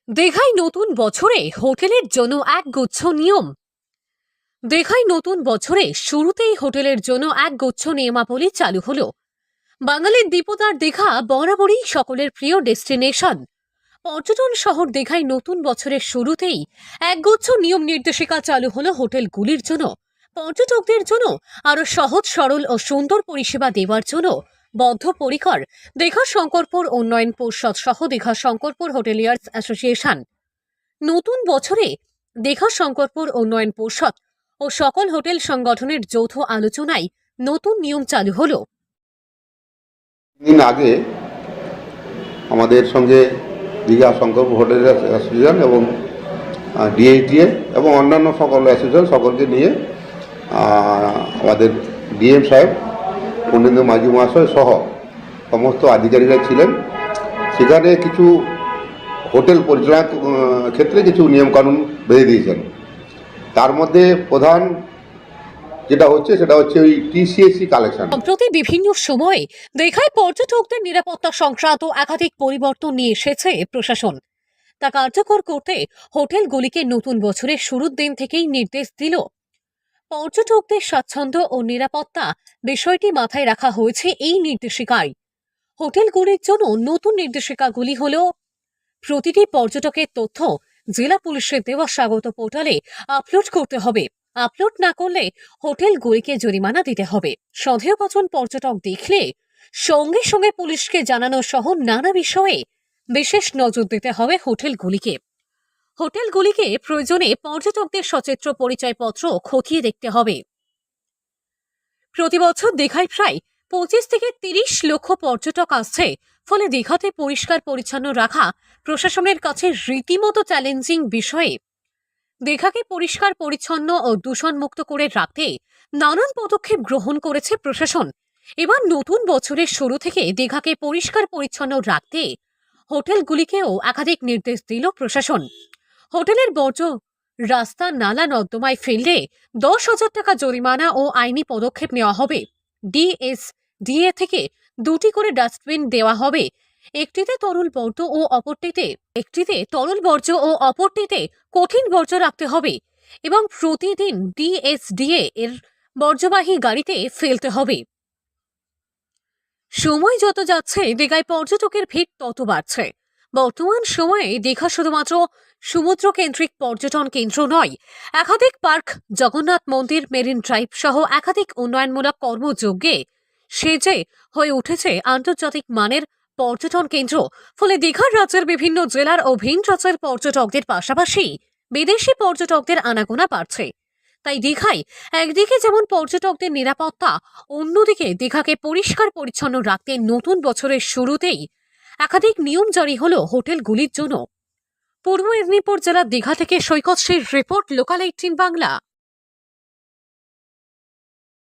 দীঘায় নতুন বছরে হোটেলের জন্য একগুচ্ছ নিয়ম। দীঘায় নতুন বছরে শুরুতেই হোটেলের জন্য একগুচ্ছ নিয়মাবলী চালু হলো। বাঙালির দীপদার দীঘা বরাবরই সকলের প্রিয় ডেস্টিনেশন। পর্যটন শহর দীঘায় নতুন বছরের শুরুতেই একগুচ্ছ নিয়ম নির্দেশিকা চালু হলো হোটেলগুলির জন্য। পর্যটকদের জন্য আরো সহজ সরল ও সুন্দর পরিষেবা দেওয়ার জন্য বদ্ধপরিকর দীঘা শঙ্করপুর উন্নয়ন পর্ষদ সহ দীঘা শঙ্করপুর হোটেলিয়ার্স অ্যাসোসিয়েশন। নতুন বছরে দীঘা শঙ্করপুর উন্নয়ন পর্ষদ ও সকল হোটেল সংগঠনের যৌথ আলোচনায় নতুন নিয়ম চালু হলো। দিন আগে আমাদের সঙ্গে দীঘা শঙ্করপুর হোটেল অ্যাসোসিয়েশন এবং ডিএইচডিএ এবং অন্যান্য সকল অ্যাসোসিয়েশন সকলকে নিয়ে আমাদের ডিএম সাহেব পূর্ণেন্দু মাঝি মহাশয় সহ সমস্ত আধিকারিকরা ছিলেন। সেখানে কিছু হোটেল পরিচালনার ক্ষেত্রে কিছু নিয়মকানুন বেঁধে দিয়েছেন। তার মধ্যে প্রধান যেটা হচ্ছে ওই টিসিএসসি কালেকশন। সম্প্রতি বিভিন্ন সময়ে দীঘায় পর্যটকদের নিরাপত্তা সংক্রান্ত একাধিক পরিবর্তন নিয়ে এসেছে প্রশাসন। তা কার্যকর করতে হোটেলগুলিকে নতুন বছরের শুরুর দিন থেকেই নির্দেশ দিল। পর্যটকদের স্বাচ্ছন্দ্য ও নিরাপত্তা বিষয়টি মাথায় রাখা হয়েছে এই নির্দেশিকায়। হোটেলগুলির জন্য নতুন নির্দেশিকাগুলি হল: প্রতিটি পর্যটকের তথ্য জেলা পুলিশের দেওয়া স্বাগত পোর্টালে আপলোড করতে হবে। আপলোড না করলে হোটেলগুলিকে জরিমানা দিতে হবে। সন্দেহভাজন পর্যটক দেখলে সঙ্গে সঙ্গে পুলিশকে জানানো সহ নানা বিষয়ে বিশেষ নজর দিতে হবে হোটেলগুলিকে। হোটেলগুলিকে প্রয়োজনে পর্যটকদের সচিত্র পরিচয়পত্র খতিয়ে দেখতে হবে। প্রতি বছর দীঘায় প্রায় 25 থেকে 30 লক্ষ পর্যটক আসছে। ফলে দীঘাতে পরিষ্কার পরিচ্ছন্ন রাখা প্রশাসনের কাছে রীতিমতো চ্যালেঞ্জিং বিষয়ে। দীঘাকে পরিষ্কার পরিচ্ছন্ন ও দূষণমুক্ত করে রাখতে নানান পদক্ষেপ গ্রহণ করেছে প্রশাসন। এবার নতুন বছরের শুরু থেকে দীঘাকে পরিষ্কার পরিচ্ছন্ন রাখতে হোটেলগুলিকেও একাধিক নির্দেশ দিল প্রশাসন। হোটেলের বর্জ্য রাস্তা নালা নর্দমায় ফেললে 10,000 টাকা জরিমানা ও আইনি পদক্ষেপ নেওয়া হবে। ডিএসডিএ থেকে 2টি করে ডাস্টবিন দেওয়া হবে। একটিতে তরল বর্জ্য ও অপরটিতে কঠিন বর্জ্য রাখতে হবে এবং প্রতিদিন ডিএসডিএ এর বর্জ্যবাহী গাড়িতে ফেলতে হবে। সময় যত যাচ্ছে দীঘায় পর্যটকের ভিড় তত বাড়ছে। বর্তমান সময়ে দীঘা শুধুমাত্র সমুদ্র কেন্দ্রিক পর্যটন কেন্দ্র নয়, একাধিক পার্ক, জগন্নাথ মন্দির, মেরিন ড্রাইভ সহ একাধিক উন্নয়নমূলক কর্মযজ্ঞে সেজে হয়ে উঠেছে আন্তর্জাতিক মানের পর্যটন কেন্দ্র। ফলে দীঘার রাজ্যের বিভিন্ন জেলার ও ভিন রাজ্যের পর্যটকদের পাশাপাশি বিদেশি পর্যটকদের আনাগোনা বাড়ছে। তাই দীঘায় একদিকে যেমন পর্যটকদের নিরাপত্তা, অন্যদিকে দীঘাকে পরিষ্কার পরিচ্ছন্ন রাখতে নতুন বছরের শুরুতেই একাধিক নিয়ম জারি হলো হোটেলগুলির জন্য। পূর্ব মেদিনীপুর জেলার দীঘা থেকে সৈকত শ্রীর রিপোর্ট, লোকাল 18 বাংলা।